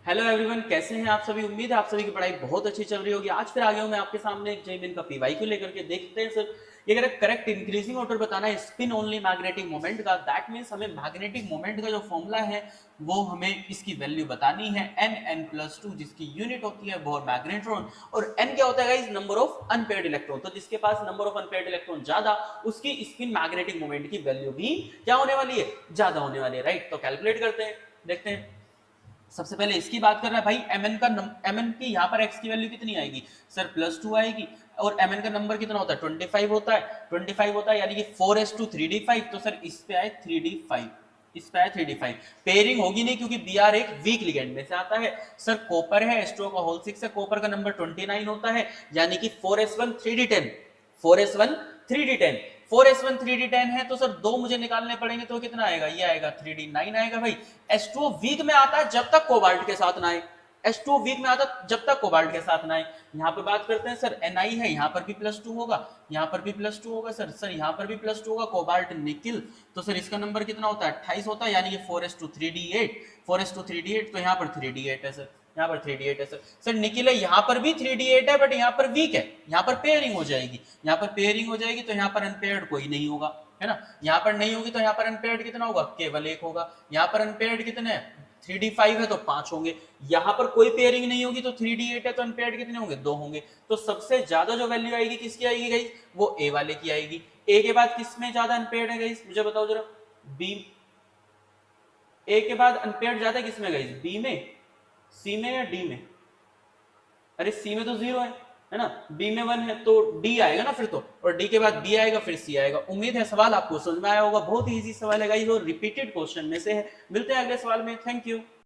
Hello everyone, कैसे हैं आप सभी। उम्मीद है आप सभी की पढ़ाई बहुत अच्छी चल रही होगी। आज फिर आ गया हूं मैं आपके सामने एक जेईमेन का पीवाईक्यू लेकर के। देखते हैं सर, ये अगर करेक्ट इंक्रीजिंग ऑर्डर बताना है स्पिन ओनली मैग्नेटिक मोमेंट का, दैट मींस हमें मैग्नेटिक मोमेंट का जो फॉर्मूला है वो हमें इसकी वैल्यू बतानी है। n+2 जिसकी यूनिट होती है वो मैग्नेट्रॉन, और n क्या होता है guys, number of unpaired electron. तो जिसके पास नंबर ऑफ अनपेयर्ड इलेक्ट्रॉन ज्यादा, उसकी स्पिन मैग्नेटिक मोमेंट की वैल्यू भी क्या होने वाली है, ज्यादा होने वाली है, राइट। तो कैलकुलेट करते हैं, देखते हैं। सबसे पहले इसकी बात कर रहा है भाई, mn की यहाँ पर x की वैल्यू कितनी आएगी सर, +2 आएगी। और mn का नंबर कितना होता है, 25 होता है, 25 होता है, यानी कि 4s2 3d5। तो सर इस पे आए 3d5, इस पे आए 3d5। पेयरिंग होगी नहीं क्योंकि Br एक वीक लिगेंड में से आता है। सर कॉपर है, H2O का होल 6 है, कॉपर का नंबर 29 होता है, यानी कि 4s1 3d10, 4s1 3d10, 4s1 3d10 है। तो सर दो मुझे निकालने पड़ेंगे, तो कितना आएगा, ये आएगा 3d9 आएगा भाई। H2O वीक में आता है जब तक कोबाल्ट के साथ ना आए, H2O वीक में आता जब तक कोबाल्ट के साथ ना आए। यहाँ पे बात करते हैं सर, Ni है, यहाँ पर भी +2 होगा, यहाँ पर भी +2 होगा सर यहाँ पर भी +2 होगा, कोबाल्ट निकिल। तो सर इसका नंबर कितना होता है, 28 होता है, यानी कि 4s2 3d8, 4s2 3d8। तो यहाँ पर 3d8 है सर, यहाँ पर 3d8 है सर निकिल है, यहाँ पर भी 3d8 है, बट यहाँ पर वीक है, यहाँ पर पेयरिंग हो जाएगी, यहाँ पर पेयरिंग हो जाएगी। तो यहाँ पर अनपेयर्ड कोई नहीं होगा, है ना। यहाँ पर नहीं होगी तो यहाँ पर अनपेयर्ड कितना होगा, केवल एक होगा। यहाँ पर अनपेयर्ड कितने हैं, 3d5 है तो 5 होंगे। यहाँ पर कोई पेयरिंग नहीं होगी तो 3d8 है तो अनपेयर्ड कितने होंगे, 2 होंगे। तो सबसे ज्यादा जो वैल्यू आएगी किसकी आएगी गाइस, वो ए वाले की आएगी। ए के बाद किसमें ज्यादा अनपेयर्ड है गाइस, मुझे बताओ जरा। बी, ए के बाद अनपेयर्ड ज्यादा किसमें गाइस, बी में, सी में या डी में। अरे सी में तो 0 है ना, बी में 1 है तो डी आएगा ना फिर तो, और डी के बाद बी आएगा फिर सी आएगा। उम्मीद है सवाल आपको समझ में आया होगा, बहुत ही इजी सवाल है गाइस और रिपीटेड क्वेश्चन में से है। मिलते हैं अगले सवाल में, थैंक यू।